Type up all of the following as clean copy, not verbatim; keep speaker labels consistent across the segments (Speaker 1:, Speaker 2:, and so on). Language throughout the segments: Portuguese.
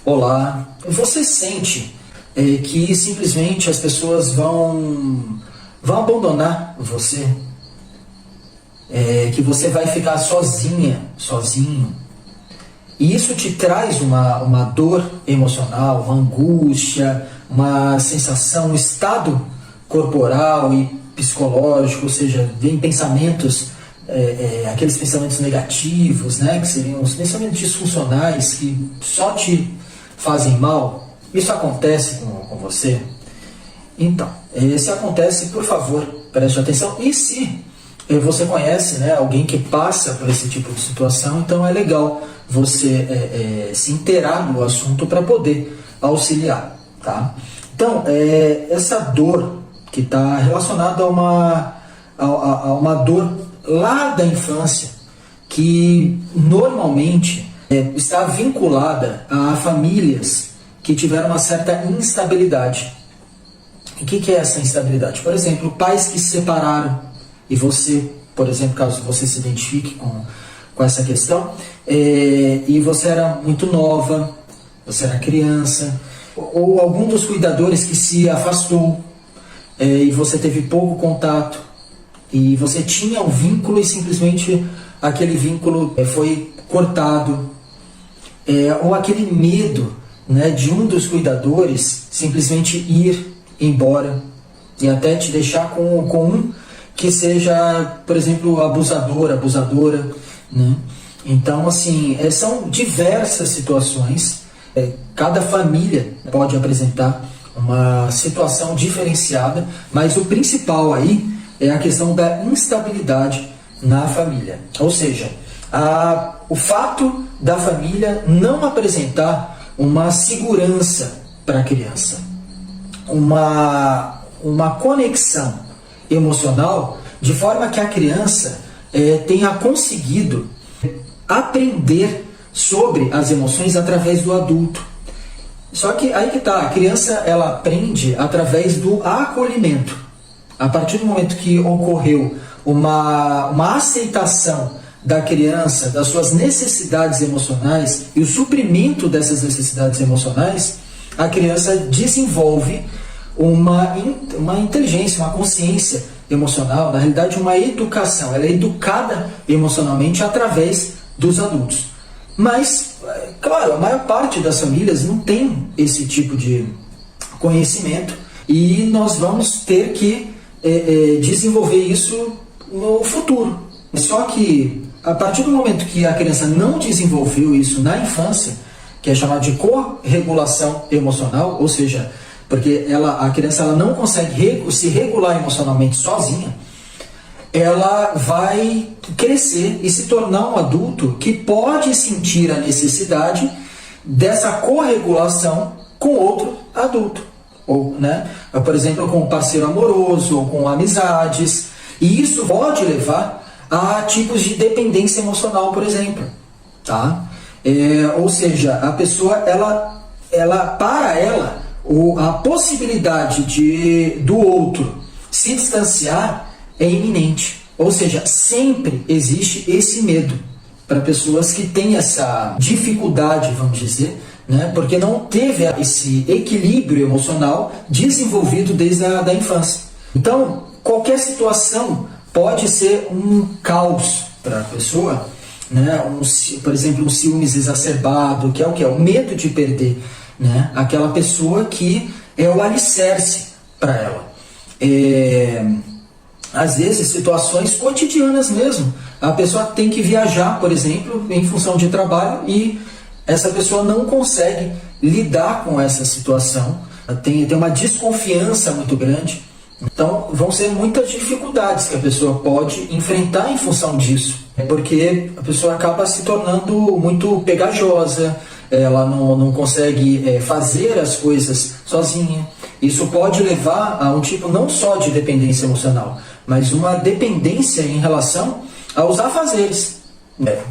Speaker 1: Olá, você sente que simplesmente as pessoas vão abandonar você? Que você vai ficar sozinha, sozinho? E isso te traz uma dor emocional, uma angústia, uma sensação, um estado corporal e psicológico, ou seja, vem pensamentos, aqueles pensamentos negativos, né, que seriam os pensamentos disfuncionais que só te fazem mal. Isso acontece com você? Então, se acontece, por favor, preste atenção. E se você conhece, né, alguém que passa por esse tipo de situação, então é legal você se inteirar no assunto para poder auxiliar, tá? Então, essa dor que está relacionada a uma dor lá da infância, que normalmente está vinculada a famílias que tiveram uma certa instabilidade. O que é essa instabilidade? Por exemplo, pais que se separaram, e você, por exemplo, caso você se identifique com essa questão, e você era muito nova, você era criança, ou algum dos cuidadores que se afastou, e você teve pouco contato, e você tinha um vínculo e simplesmente aquele vínculo foi cortado, ou aquele medo, né, de um dos cuidadores simplesmente ir embora e até te deixar com um que seja, por exemplo, abusador, abusadora, né? Então, assim, são diversas situações. Cada família pode apresentar uma situação diferenciada, mas o principal aí é a questão da instabilidade na família. Ou seja, o fato da família não apresentar uma segurança para a criança, uma conexão emocional, de forma que a criança tenha conseguido aprender sobre as emoções através do adulto. Só que aí que está, a criança ela aprende através do acolhimento. A partir do momento que ocorreu uma aceitação da criança, das suas necessidades emocionais e o suprimento dessas necessidades emocionais, a criança desenvolve uma inteligência, uma consciência emocional, na realidade uma educação. Ela é educada emocionalmente através dos adultos. Mas, claro, a maior parte das famílias não tem esse tipo de conhecimento e nós vamos ter que desenvolver isso no futuro. Só que, a partir do momento que a criança não desenvolveu isso na infância, que é chamado de corregulação emocional, ou seja, porque a criança ela não consegue se regular emocionalmente sozinha, ela vai crescer e se tornar um adulto que pode sentir a necessidade dessa corregulação com outro adulto, ou, né, por exemplo, com um parceiro amoroso ou com amizades, e isso pode levar a tipos de dependência emocional, por exemplo, tá? Ou seja, a pessoa para ela a possibilidade do outro se distanciar é iminente. Ou seja, sempre existe esse medo para pessoas que têm essa dificuldade, vamos dizer, né? Porque não teve esse equilíbrio emocional desenvolvido desde a infância. Então, qualquer situação pode ser um caos para a pessoa, né? Por exemplo, um ciúmes exacerbado, que é o que? O medo de perder, né, aquela pessoa que é o alicerce para ela. Às vezes, situações cotidianas mesmo. A pessoa tem que viajar, por exemplo, em função de trabalho, e essa pessoa não consegue lidar com essa situação, tem uma desconfiança muito grande. Então, vão ser muitas dificuldades que a pessoa pode enfrentar em função disso, porque a pessoa acaba se tornando muito pegajosa, ela não consegue fazer as coisas sozinha. Isso pode levar a um tipo não só de dependência emocional, mas uma dependência em relação aos afazeres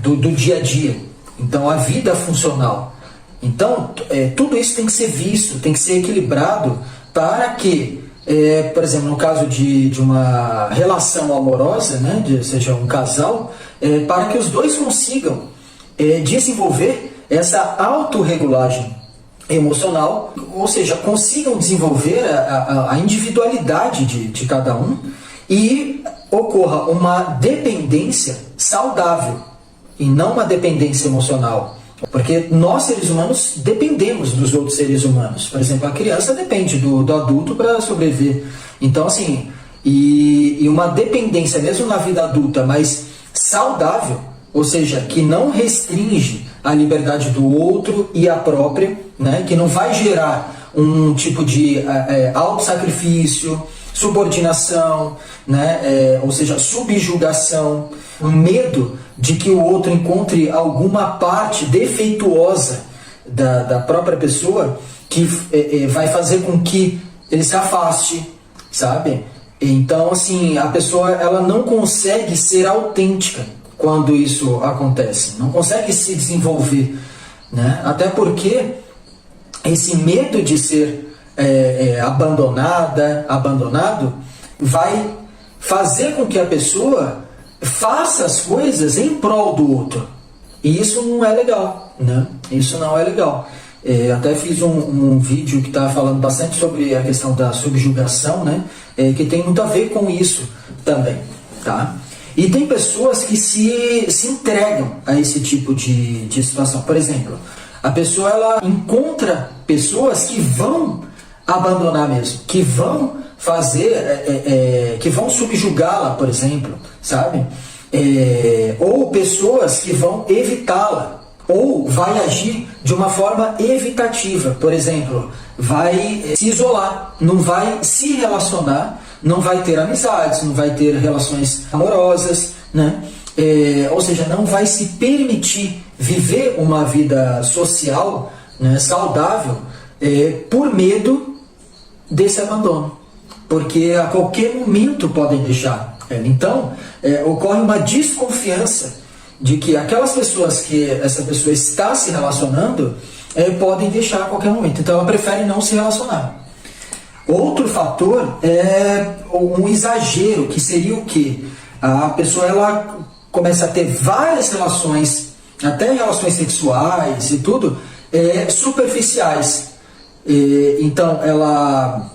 Speaker 1: do dia a dia. Então, a vida funcional. Então, tudo isso tem que ser visto, tem que ser equilibrado para que, por exemplo, no caso de uma relação amorosa, né, seja um casal, para que os dois consigam desenvolver essa autorregulagem emocional, ou seja, consigam desenvolver a individualidade de cada um e ocorra uma dependência saudável e não uma dependência emocional. Porque nós, seres humanos, dependemos dos outros seres humanos. Por exemplo, a criança depende do adulto para sobreviver. Então, assim, e uma dependência, mesmo na vida adulta, mas saudável, ou seja, que não restringe a liberdade do outro e a própria, né? Que não vai gerar um tipo de autossacrifício, subordinação, né? Ou seja, subjugação, um medo de que o outro encontre alguma parte defeituosa da própria pessoa que vai fazer com que ele se afaste, sabe? Então, assim, a pessoa ela não consegue ser autêntica quando isso acontece, não consegue se desenvolver, né? Até porque esse medo de ser abandonado, vai fazer com que a pessoa faça as coisas em prol do outro. E isso não é legal, né? Isso não é legal. Até fiz um vídeo que está falando bastante sobre a questão da subjugação, né? Que tem muito a ver com isso também, tá? E tem pessoas que se entregam a esse tipo de situação. Por exemplo, a pessoa ela encontra pessoas que vão abandonar mesmo, que vão fazer, que vão subjugá-la, por exemplo, sabe? Ou pessoas que vão evitá-la, ou vai agir de uma forma evitativa, por exemplo, vai se isolar, não vai se relacionar, não vai ter amizades, não vai ter relações amorosas, né? Ou seja, não vai se permitir viver uma vida social, né, saudável, por medo desse abandono, porque a qualquer momento podem deixar ela. Então, ocorre uma desconfiança de que aquelas pessoas que essa pessoa está se relacionando podem deixar a qualquer momento. Então, ela prefere não se relacionar. Outro fator é um exagero, que seria o quê? A pessoa ela começa a ter várias relações, até relações sexuais e tudo, superficiais. Então, ela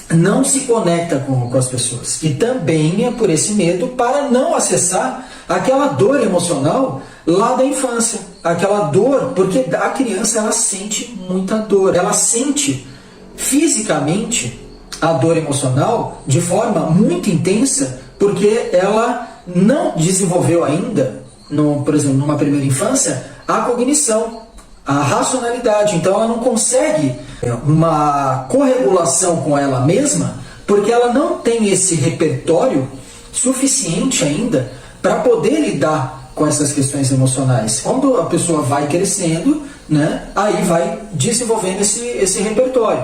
Speaker 1: não se conecta com as pessoas. E também é por esse medo para não acessar aquela dor emocional lá da infância. Aquela dor, porque a criança ela sente muita dor. Ela sente fisicamente a dor emocional de forma muito intensa, porque ela não desenvolveu ainda, por exemplo, numa primeira infância, a cognição, a racionalidade. Então ela não consegue uma corregulação com ela mesma, porque ela não tem esse repertório suficiente ainda para poder lidar com essas questões emocionais. Quando a pessoa vai crescendo, né, aí vai desenvolvendo esse repertório.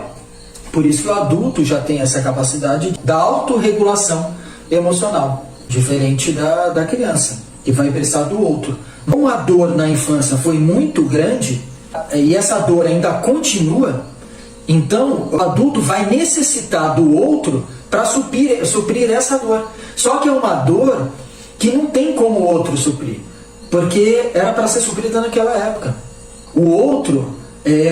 Speaker 1: Por isso que o adulto já tem essa capacidade da autorregulação emocional, diferente da criança, que vai precisar do outro. Como a dor na infância foi muito grande, e essa dor ainda continua, então o adulto vai necessitar do outro para suprir essa dor. Só que é uma dor que não tem como o outro suprir, porque era para ser suprida naquela época. O outro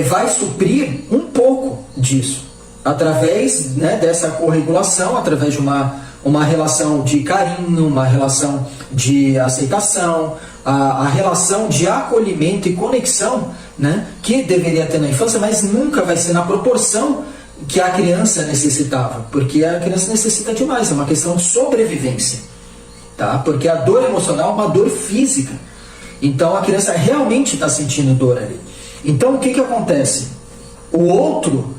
Speaker 1: vai suprir um pouco disso, através, né, dessa corregulação, através de uma relação de carinho, uma relação de aceitação, a relação de acolhimento e conexão, né, que deveria ter na infância, mas nunca vai ser na proporção que a criança necessitava, porque a criança necessita demais, é uma questão de sobrevivência, tá? Porque a dor emocional é uma dor física, então a criança realmente está sentindo dor ali. Então o que acontece? O outro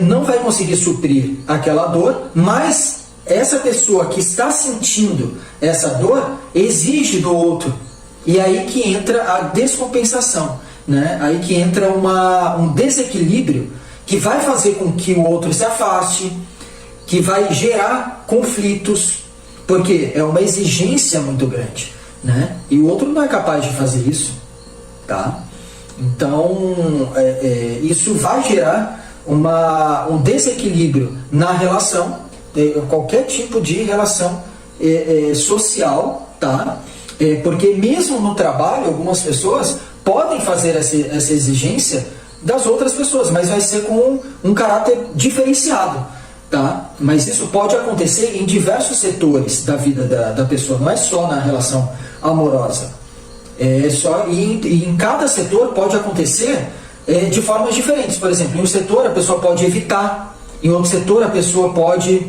Speaker 1: não vai conseguir suprir aquela dor, mas essa pessoa que está sentindo essa dor exige do outro. E aí que entra a descompensação, né? Aí que entra um desequilíbrio que vai fazer com que o outro se afaste, que vai gerar conflitos, porque é uma exigência muito grande, né? E o outro não é capaz de fazer isso, tá? Então, isso vai gerar um desequilíbrio na relação, qualquer tipo de relação social, tá? Porque mesmo no trabalho, algumas pessoas podem fazer essa exigência das outras pessoas, mas vai ser com um caráter diferenciado, tá? Mas isso pode acontecer em diversos setores da vida da pessoa, não é só na relação amorosa. E em cada setor pode acontecer de formas diferentes. Por exemplo, em um setor a pessoa pode evitar, em outro setor a pessoa pode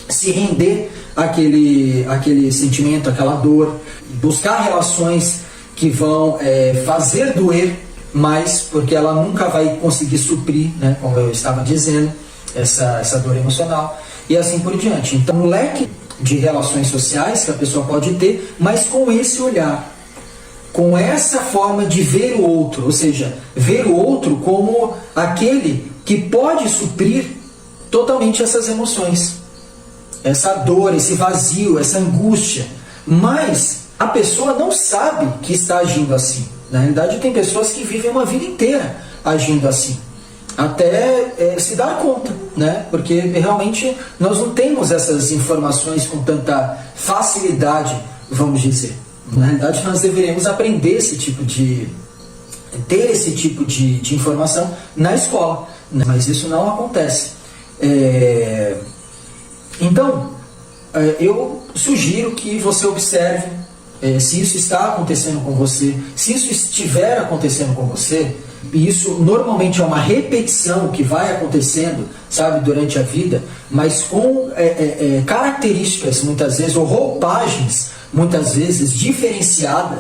Speaker 1: se render àquele sentimento, àquela dor, buscar relações que vão fazer doer mais, porque ela nunca vai conseguir suprir, né, como eu estava dizendo, essa dor emocional, e assim por diante. Então, um leque de relações sociais que a pessoa pode ter, mas com esse olhar, com essa forma de ver o outro, ou seja, ver o outro como aquele que pode suprir totalmente essas emoções, essa dor, esse vazio, essa angústia, mas a pessoa não sabe que está agindo assim. Na realidade, tem pessoas que vivem uma vida inteira agindo assim, até se dar conta, né? Porque realmente nós não temos essas informações com tanta facilidade, vamos dizer. Na realidade, nós deveríamos aprender ter esse tipo de informação na escola, né? Mas isso não acontece. Então, eu sugiro que você observe se isso está acontecendo com você, se isso estiver acontecendo com você, e isso normalmente é uma repetição que vai acontecendo, sabe, durante a vida, mas com características, muitas vezes, ou roupagens, muitas vezes, diferenciadas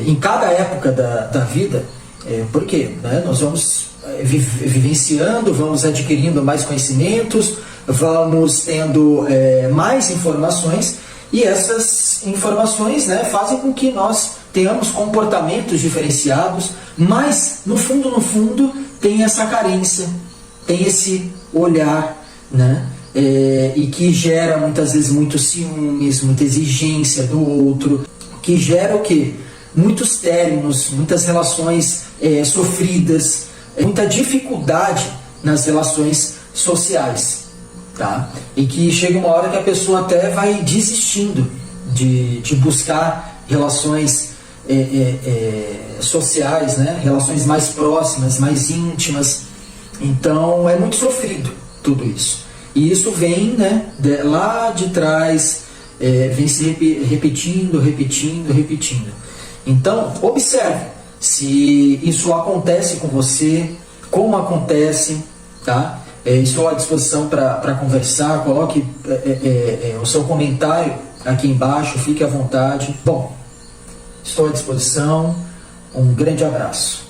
Speaker 1: em cada época da vida, porque nós vamos vivenciando, vamos adquirindo mais conhecimentos, vamos tendo mais informações, e essas informações, né, fazem com que nós tenhamos comportamentos diferenciados, mas no fundo tem essa carência, tem esse olhar, né, e que gera muitas vezes muitos ciúmes, muita exigência do outro, que gera o quê? Muitos términos, muitas relações sofridas, muita dificuldade nas relações sociais. Tá? E que chega uma hora que a pessoa até vai desistindo de buscar relações sociais, né? Relações mais próximas, mais íntimas. Então é muito sofrido tudo isso. E isso vem, né, lá de trás, vem se repetindo. Então observe se isso acontece com você, como acontece, tá? Estou à disposição para conversar, coloque o seu comentário aqui embaixo, fique à vontade. Bom, estou à disposição, um grande abraço.